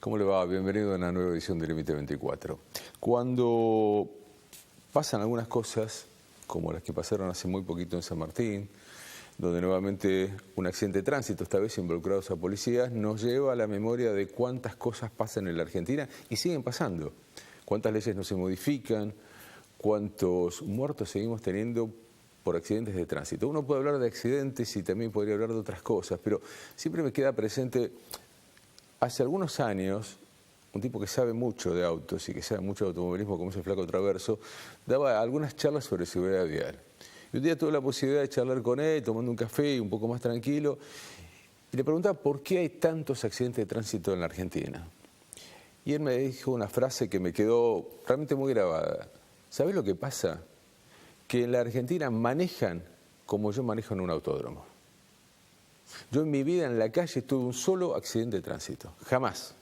¿Cómo le va? Bienvenido a una nueva edición de Límite 24. Cuando pasan algunas cosas, como las que pasaron hace muy poquito en San Martín, donde nuevamente un accidente de tránsito, esta vez involucrados a policías, nos lleva a la memoria de cuántas cosas pasan en la Argentina y siguen pasando. Cuántas leyes no se modifican, cuántos muertos seguimos teniendo por accidentes de tránsito. Uno puede hablar de accidentes y también podría hablar de otras cosas, pero siempre me queda presente, hace algunos años, un tipo que sabe mucho de autos y que sabe mucho de automovilismo, como es el Flaco Traverso, daba algunas charlas sobre seguridad vial. Y un día tuve la posibilidad de charlar con él, tomando un café y un poco más tranquilo, y le preguntaba por qué hay tantos accidentes de tránsito en la Argentina. Y él me dijo una frase que me quedó realmente muy grabada. ¿Sabés lo que pasa? Que en la Argentina manejan como yo manejo en un autódromo. Yo en mi vida en la calle tuve un solo accidente de tránsito, jamás.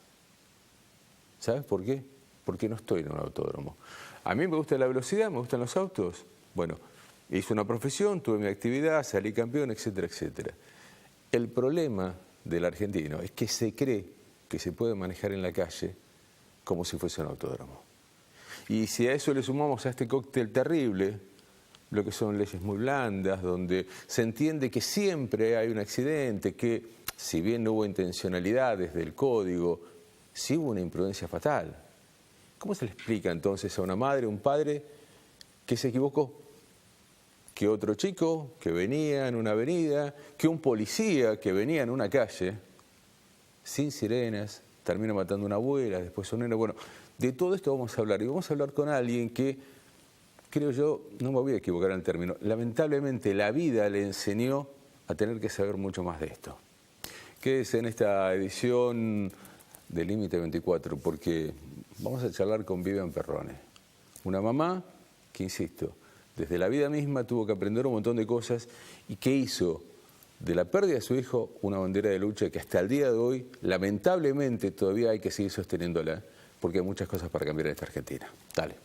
¿Sabes por qué? Porque no estoy en un autódromo. A mí me gusta la velocidad, me gustan los autos. Bueno, hice una profesión, tuve mi actividad, salí campeón, etcétera, etcétera. El problema del argentino es que se cree que se puede manejar en la calle como si fuese un autódromo. Y si a eso le sumamos a este cóctel terrible, lo que son leyes muy blandas, donde se entiende que siempre hay un accidente, que si bien no hubo intencionalidad desde el código, sí hubo una imprudencia fatal. ¿Cómo se le explica entonces a una madre, un padre, que se equivocó? Que otro chico que venía en una avenida, que un policía que venía en una calle, sin sirenas, termina matando a una abuela, después a un nene. Bueno, de todo esto vamos a hablar. Y vamos a hablar con alguien que, creo yo, no me voy a equivocar en el término, lamentablemente la vida le enseñó a tener que saber mucho más de esto. Quédese en esta edición de Límite 24, porque vamos a charlar con Vivian Perrone, una mamá que, insisto, desde la vida misma tuvo que aprender un montón de cosas y que hizo de la pérdida de su hijo una bandera de lucha que hasta el día de hoy, lamentablemente, todavía hay que seguir sosteniéndola, porque hay muchas cosas para cambiar en esta Argentina. Dale.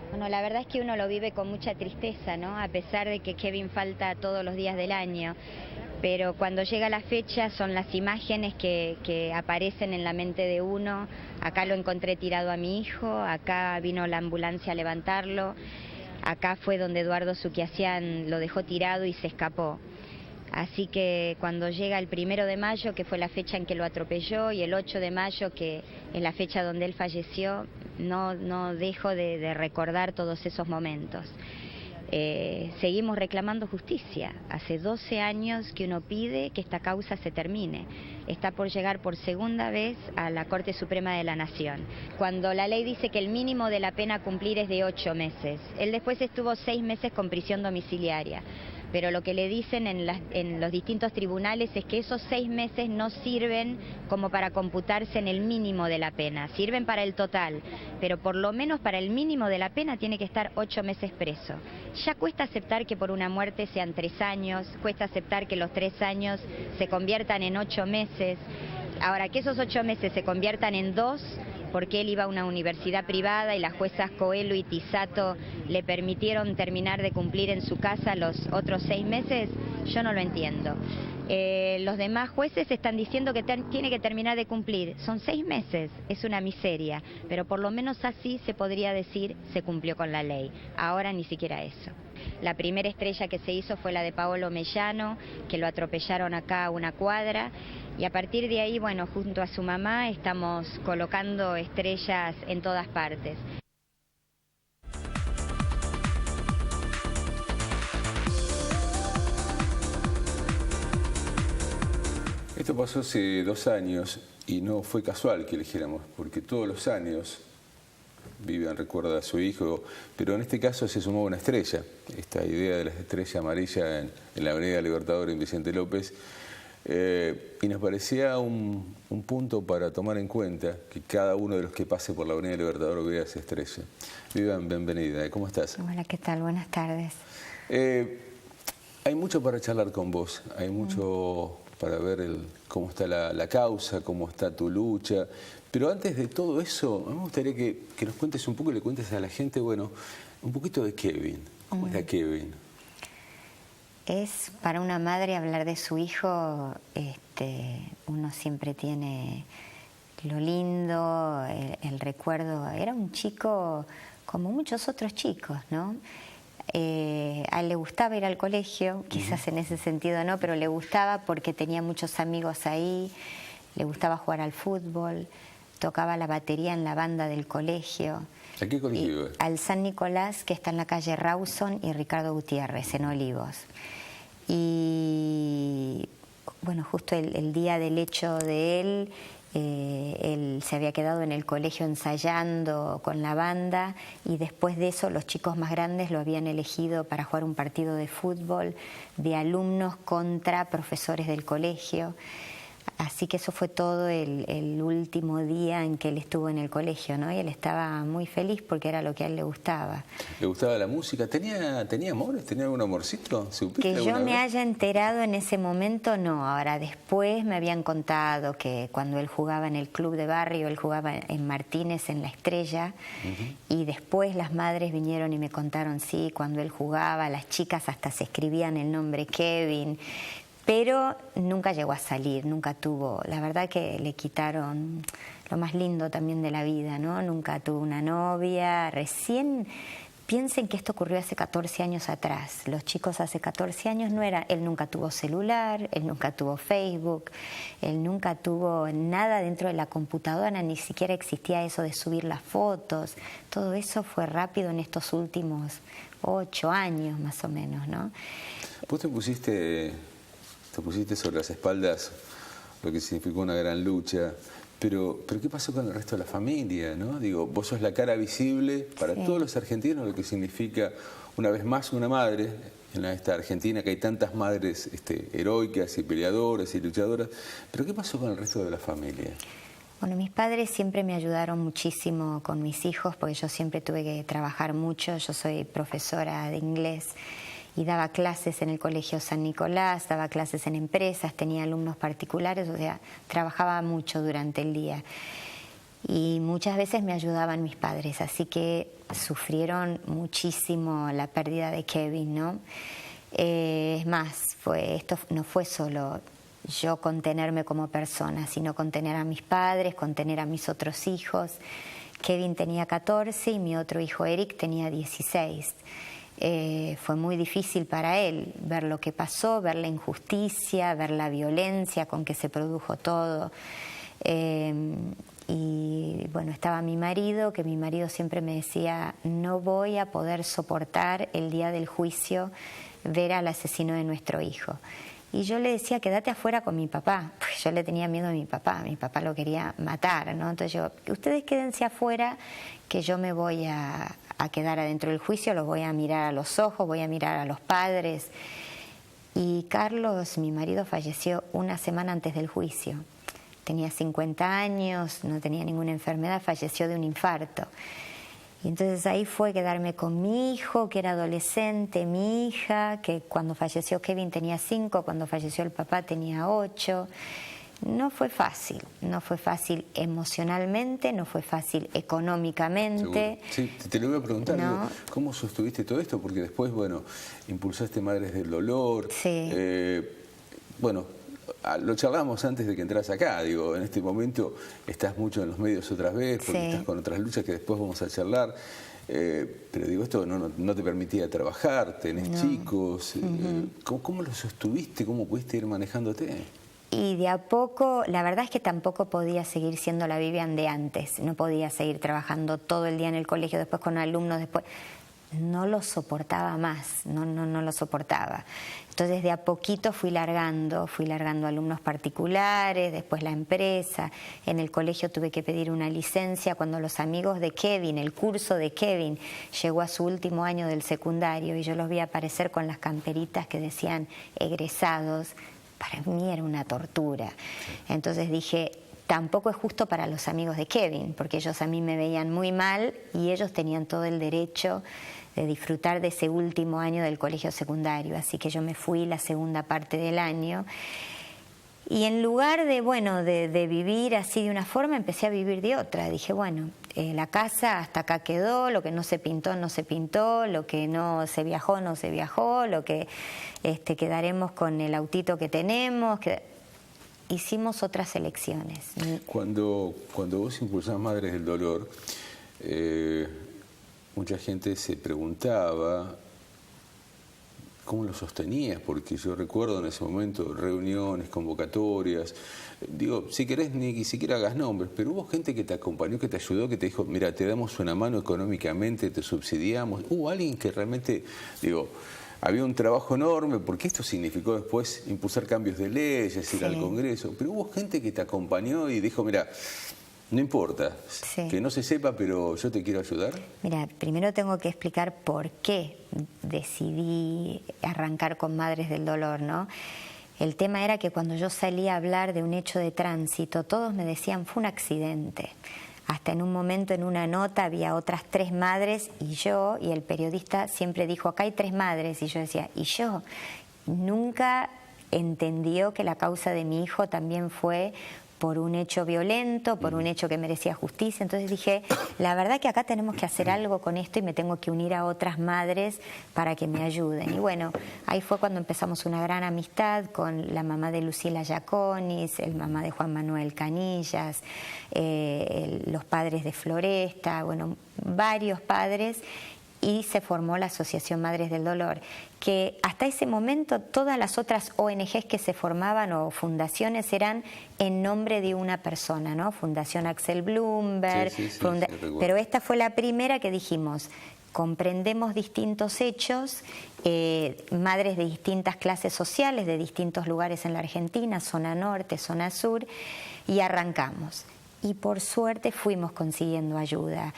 Bueno, la verdad es que uno lo vive con mucha tristeza, ¿no? A pesar de que Kevin falta todos los días del año. Pero cuando llega la fecha son las imágenes que aparecen en la mente de uno. Acá lo encontré tirado a mi hijo, acá vino la ambulancia a levantarlo, acá fue donde Eduardo Suquiasian lo dejó tirado y se escapó. Así que cuando llega el 1 de mayo, que fue la fecha en que lo atropelló, y el 8 de mayo, que es la fecha donde él falleció, no dejo de recordar todos esos momentos. Seguimos reclamando justicia. Hace 12 años que uno pide que esta causa se termine. Está por llegar por segunda vez a la Corte Suprema de la Nación. Cuando la ley dice que el mínimo de la pena a cumplir es de 8 meses, él después estuvo 6 meses con prisión domiciliaria. Pero lo que le dicen en los distintos tribunales es que esos 6 meses no sirven como para computarse en el mínimo de la pena, sirven para el total, pero por lo menos para el mínimo de la pena tiene que estar 8 meses preso. Ya cuesta aceptar que por una muerte sean 3 años, cuesta aceptar que los 3 años se conviertan en 8 meses, ahora que esos 8 meses se conviertan en 2, porque él iba a una universidad privada y las juezas Coelho y Tisato le permitieron terminar de cumplir en su casa los otros 6 meses, yo no lo entiendo. Los demás jueces están diciendo que tiene que terminar de cumplir, son 6 meses, es una miseria, pero por lo menos así se podría decir se cumplió con la ley, ahora ni siquiera eso. La primera estrella que se hizo fue la de Paolo Mellano, que lo atropellaron acá a una cuadra, y a partir de ahí, bueno, junto a su mamá estamos colocando estrellas en todas partes. Esto pasó hace 2 años y no fue casual que eligiéramos, porque todos los años Vivian recuerda a su hijo, pero en este caso se sumó una estrella, esta idea de la estrella amarilla en la Avenida Libertador en Vicente López, y nos parecía un punto para tomar en cuenta que cada uno de los que pase por la Avenida Libertador vea esa estrella. Vivian, bienvenida, ¿cómo estás? Hola, ¿qué tal? Buenas tardes. Hay mucho para charlar con vos, hay mucho para ver cómo está la causa, cómo está tu lucha. Pero antes de todo eso, me gustaría que nos cuentes un poco y le cuentes a la gente, bueno, un poquito de Kevin. ¿Cómo está Kevin? Es para una madre hablar de su hijo, uno siempre tiene lo lindo, el recuerdo. Era un chico como muchos otros chicos, ¿no? A él le gustaba ir al colegio, quizás en ese sentido no, pero le gustaba porque tenía muchos amigos ahí, le gustaba jugar al fútbol, tocaba la batería en la banda del colegio. ¿A qué colegio iba? Al San Nicolás, que está en la calle Rawson y Ricardo Gutiérrez, en Olivos. Y bueno, justo el día del hecho de él se había quedado en el colegio ensayando con la banda y después de eso los chicos más grandes lo habían elegido para jugar un partido de fútbol de alumnos contra profesores del colegio. Así que eso fue todo el último día en que él estuvo en el colegio, ¿no? Y él estaba muy feliz porque era lo que a él le gustaba. ¿Le gustaba la música? ¿Tenía amores? ¿Tenía algún amorcito? Que yo me haya enterado en ese momento, no. Ahora, después me habían contado que cuando él jugaba en el club de barrio, él jugaba en Martínez, en La Estrella, y después las madres vinieron y me contaron, sí, cuando él jugaba, las chicas hasta se escribían el nombre Kevin. Pero nunca llegó a salir, nunca tuvo. La verdad que le quitaron lo más lindo también de la vida, ¿no? Nunca tuvo una novia. Recién, piensen que esto ocurrió hace 14 años atrás. Los chicos hace 14 años no era. Él nunca tuvo celular, él nunca tuvo Facebook, él nunca tuvo nada dentro de la computadora, ni siquiera existía eso de subir las fotos. Todo eso fue rápido en estos últimos 8 años más o menos, ¿no? Vos te pusiste sobre las espaldas lo que significó una gran lucha, pero ¿qué pasó con el resto de la familia, no? Digo, vos sos la cara visible para todos los argentinos, lo que significa, una vez más, una madre, en esta Argentina que hay tantas madres heroicas y peleadoras y luchadoras, pero ¿qué pasó con el resto de la familia? Bueno, mis padres siempre me ayudaron muchísimo con mis hijos, porque yo siempre tuve que trabajar mucho. Yo soy profesora de inglés y daba clases en el Colegio San Nicolás, daba clases en empresas, tenía alumnos particulares, o sea, trabajaba mucho durante el día. Y muchas veces me ayudaban mis padres, así que sufrieron muchísimo la pérdida de Kevin, ¿no? Es más, esto no fue solo yo contenerme como persona, sino contener a mis padres, contener a mis otros hijos. Kevin tenía 14 y mi otro hijo Eric tenía 16. Fue muy difícil para él ver lo que pasó, ver la injusticia, ver la violencia con que se produjo todo. Y bueno, estaba mi marido, que mi marido siempre me decía, no voy a poder soportar el día del juicio ver al asesino de nuestro hijo. Y yo le decía, quédate afuera con mi papá, pues yo le tenía miedo a mi papá lo quería matar, ¿no? Entonces yo, ustedes quédense afuera, que yo me voy a quedar adentro del juicio, los voy a mirar a los ojos, voy a mirar a los padres. Y Carlos, mi marido, falleció una semana antes del juicio. Tenía 50 años, no tenía ninguna enfermedad, falleció de un infarto. Y entonces ahí fue quedarme con mi hijo, que era adolescente, mi hija, que cuando falleció Kevin tenía 5, cuando falleció el papá tenía 8. No fue fácil emocionalmente, no fue fácil económicamente. Seguro. Sí, te lo voy a preguntar, ¿no? Digo, ¿cómo sostuviste todo esto? Porque después, bueno, impulsaste Madres del Dolor. Sí. Bueno, lo charlamos antes de que entras acá, digo, en este momento estás mucho en los medios otra vez, porque estás con otras luchas que después vamos a charlar. Pero digo, esto no te permitía trabajar, tenés chicos. ¿Cómo lo sostuviste? ¿Cómo pudiste ir manejándote? Y de a poco, la verdad es que tampoco podía seguir siendo la Vivian de antes, no podía seguir trabajando todo el día en el colegio, después con alumnos, después no lo soportaba más, no lo soportaba. Entonces de a poquito fui largando alumnos particulares, después la empresa. En el colegio tuve que pedir una licencia cuando los amigos de Kevin, el curso de Kevin, llegó a su último año del secundario y yo los vi aparecer con las camperitas que decían egresados. Para mí era una tortura. Entonces dije, tampoco es justo para los amigos de Kevin, porque ellos a mí me veían muy mal y ellos tenían todo el derecho de disfrutar de ese último año del colegio secundario. Así que yo me fui la segunda parte del año y en lugar de vivir así de una forma, empecé a vivir de otra. Dije, bueno, la casa hasta acá quedó, lo que no se pintó, no se pintó, lo que no se viajó, no se viajó, lo que quedaremos con el autito que tenemos. Hicimos otras elecciones. Cuando vos impulsás Madres del Dolor, mucha gente se preguntaba cómo lo sostenías, porque yo recuerdo en ese momento reuniones, convocatorias. Digo, si querés ni siquiera hagas nombres, pero hubo gente que te acompañó, que te ayudó, que te dijo, mira, te damos una mano económicamente, te subsidiamos. Hubo alguien que realmente, digo, había un trabajo enorme, porque esto significó después impulsar cambios de leyes, ir al Congreso, pero hubo gente que te acompañó y dijo, mira, no importa, que no se sepa, pero yo te quiero ayudar. Mira, primero tengo que explicar por qué decidí arrancar con Madres del Dolor, ¿no? El tema era que cuando yo salía a hablar de un hecho de tránsito, todos me decían, fue un accidente. Hasta en un momento, en una nota, había otras 3 madres y yo, y el periodista siempre dijo, acá hay 3 madres, y yo decía, ¿y yo? Nunca entendió que la causa de mi hijo también fue por un hecho violento, por un hecho que merecía justicia. Entonces dije, la verdad que acá tenemos que hacer algo con esto y me tengo que unir a otras madres para que me ayuden. Y bueno, ahí fue cuando empezamos una gran amistad con la mamá de Lucila Yaconis, el mamá de Juan Manuel Canillas, los padres de Floresta, bueno, varios padres, y se formó la Asociación Madres del Dolor, que hasta ese momento todas las otras ONGs que se formaban o fundaciones eran en nombre de una persona, ¿no? Fundación Axel Bloomberg, pero esta fue la primera que dijimos, comprendemos distintos hechos, madres de distintas clases sociales, de distintos lugares en la Argentina, zona norte, zona sur, y arrancamos. Y por suerte fuimos consiguiendo ayuda.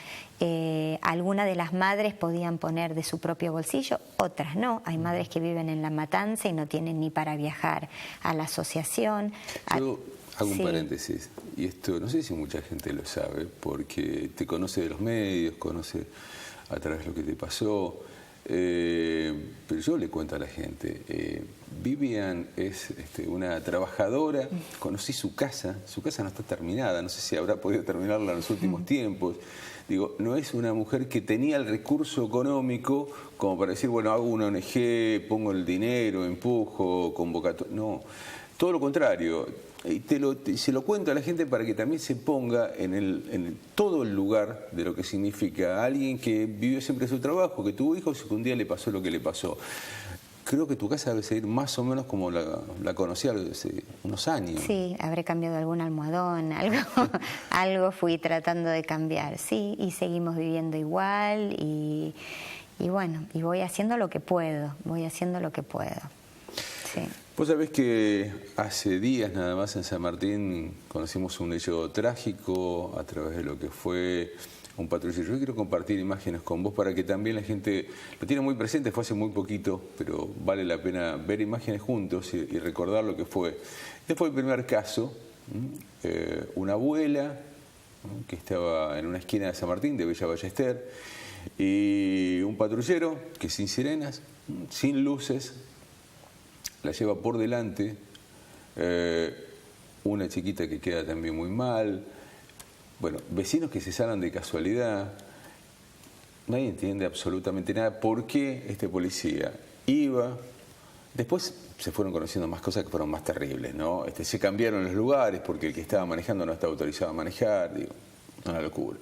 Algunas de las madres podían poner de su propio bolsillo, otras no. Hay madres que viven en La Matanza y no tienen ni para viajar a la asociación. Yo hago un paréntesis, y esto no sé si mucha gente lo sabe, porque te conoce de los medios, conoce a través de lo que te pasó, pero yo le cuento a la gente, Vivian es una trabajadora, conocí su casa no está terminada, no sé si habrá podido terminarla en los últimos tiempos. Digo, no es una mujer que tenía el recurso económico como para decir, bueno, hago una ONG, pongo el dinero, empujo, convocatoria. No, todo lo contrario. Y se lo cuento a la gente para que también se ponga en todo el lugar de lo que significa alguien que vivió siempre su trabajo, que tuvo hijos y que un día le pasó lo que le pasó. Creo que tu casa debe seguir más o menos como la conocí hace unos años. Sí, habré cambiado algún almohadón, algo fui tratando de cambiar, sí, y seguimos viviendo igual y bueno, y voy haciendo lo que puedo, sí. Vos sabés que hace días nada más en San Martín conocimos un hecho trágico a través de lo que fue un patrullero. Yo quiero compartir imágenes con vos para que también la gente lo tiene muy presente, fue hace muy poquito, pero vale la pena ver imágenes juntos y recordar lo que fue. Este fue el primer caso, una abuela que estaba en una esquina de San Martín, de Villa Ballester, y un patrullero que sin sirenas, sin luces, la lleva por delante, una chiquita que queda también muy mal. Bueno, vecinos que se salen de casualidad, nadie entiende absolutamente nada por qué este policía iba. Después se fueron conociendo más cosas que fueron más terribles, ¿no? Se cambiaron los lugares porque el que estaba manejando no estaba autorizado a manejar, digo, una locura.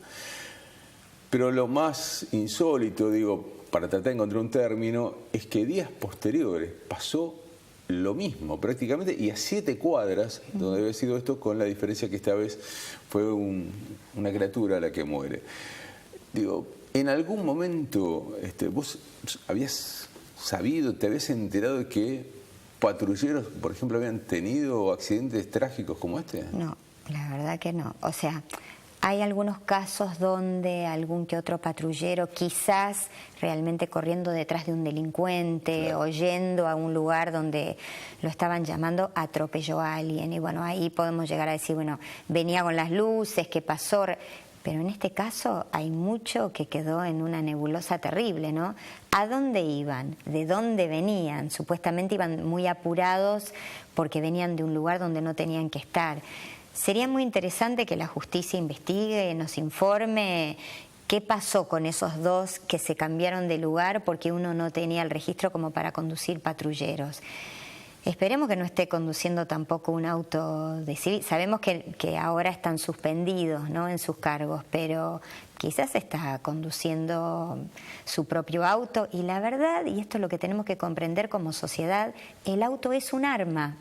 Pero lo más insólito, digo, para tratar de encontrar un término, es que días posteriores pasó lo mismo prácticamente, y a 7 cuadras donde había sido esto, con la diferencia que esta vez fue una criatura la que muere. Digo, ¿En algún momento vos habías sabido, te habías enterado de que patrulleros, por ejemplo, habían tenido accidentes trágicos como este? No, la verdad que no. O sea, hay algunos casos donde algún que otro patrullero, quizás realmente corriendo detrás de un delincuente, claro, o yendo a un lugar donde lo estaban llamando, atropelló a alguien. Y bueno, ahí podemos llegar a decir, bueno, venía con las luces, ¿qué pasó? Pero en este caso hay mucho que quedó en una nebulosa terrible, ¿no? ¿A dónde iban? ¿De dónde venían? Supuestamente iban muy apurados porque venían de un lugar donde no tenían que estar. Sería muy interesante que la justicia investigue, nos informe qué pasó con esos dos que se cambiaron de lugar porque uno no tenía el registro como para conducir patrulleros. Esperemos que no esté conduciendo tampoco un auto de civil. Sabemos que ahora están suspendidos, ¿no?, en sus cargos, pero quizás está conduciendo su propio auto. Y la verdad, y esto es lo que tenemos que comprender como sociedad, el auto es un arma.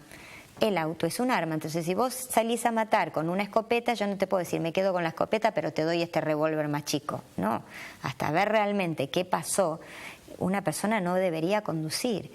El auto es un arma. Entonces, si vos salís a matar con una escopeta, yo no te puedo decir, me quedo con la escopeta, pero te doy este revólver más chico. No, hasta ver realmente qué pasó, una persona no debería conducir.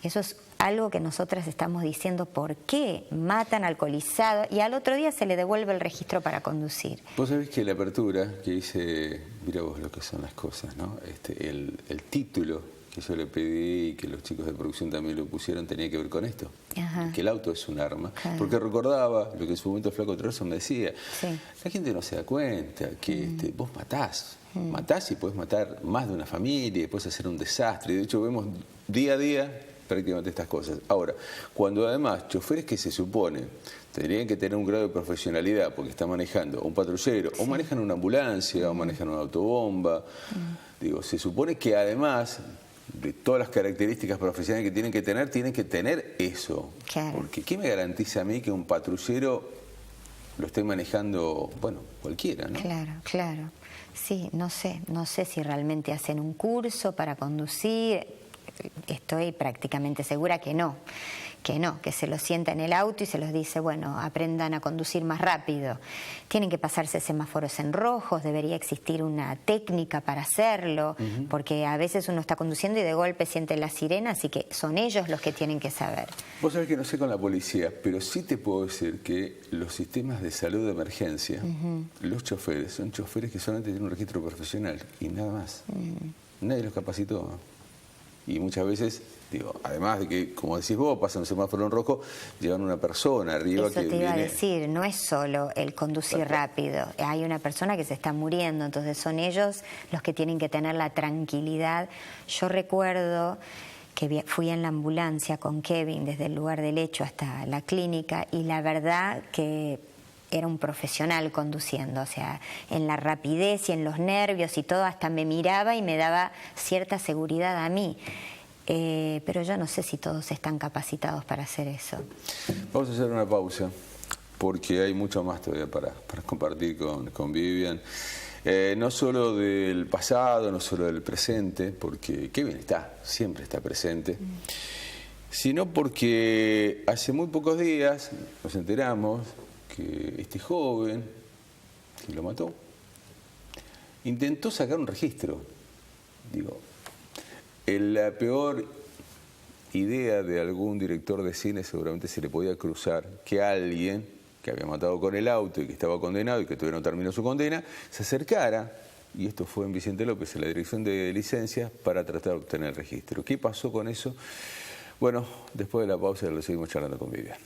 Eso es algo que nosotras estamos diciendo, ¿por qué matan alcoholizado y al otro día se le devuelve el registro para conducir? Vos sabés que la apertura que hice, mira vos lo que son las cosas, ¿no? El título que yo le pedí y que los chicos de producción también lo pusieron tenía que ver con esto. Ajá. Que el auto es un arma. Claro. Porque recordaba lo que en su momento Flaco Trozo me decía. Sí. La gente no se da cuenta que vos matás. Matás y podés matar más de una familia y podés hacer un desastre. De hecho, vemos día a día prácticamente estas cosas. Ahora, cuando además choferes que se supone tendrían que tener un grado de profesionalidad porque están manejando un patrullero, sí, o manejan una ambulancia, o manejan una autobomba, digo, se supone que además de todas las características profesionales que tienen que tener eso. Claro. Porque ¿qué me garantiza a mí que un patrullero lo esté manejando, bueno, cualquiera, ¿no? Claro, claro. Sí, no sé si realmente hacen un curso para conducir. Estoy prácticamente segura que no, que se los sienta en el auto y se los dice, bueno, aprendan a conducir más rápido. Tienen que pasarse semáforos en rojos, debería existir una técnica para hacerlo, porque a veces uno está conduciendo y de golpe siente la sirena, así que son ellos los que tienen que saber. Vos sabés que no sé con la policía, pero sí te puedo decir que los sistemas de salud de emergencia, los choferes, son choferes que solamente tienen un registro profesional y nada más. Nadie los capacitó. Y muchas veces, digo, además de que, como decís vos, pasa un semáforo en rojo, llevan una persona arriba. Eso que te iba viene... a decir, no es solo el conducir rápido, hay una persona que se está muriendo, entonces son ellos los que tienen que tener la tranquilidad. Yo recuerdo que fui en la ambulancia con Kevin desde el lugar del hecho hasta la clínica y la verdad que era un profesional conduciendo, o sea, en la rapidez y en los nervios y todo, hasta me miraba y me daba cierta seguridad a mí. Pero yo no sé si todos están capacitados para hacer eso. Vamos a hacer una pausa, porque hay mucho más todavía para compartir con Vivian. No solo del pasado, no solo del presente, porque Kevin siempre está presente, sino porque hace muy pocos días nos enteramos que este joven que lo mató intentó sacar un registro. Digo, la peor idea de algún director de cine seguramente se le podía cruzar que alguien que había matado con el auto y que estaba condenado y que todavía no terminó su condena se acercara, y esto fue en Vicente López, en la dirección de licencias, para tratar de obtener el registro. ¿Qué pasó con eso? Bueno, después de la pausa lo seguimos charlando con Vivian.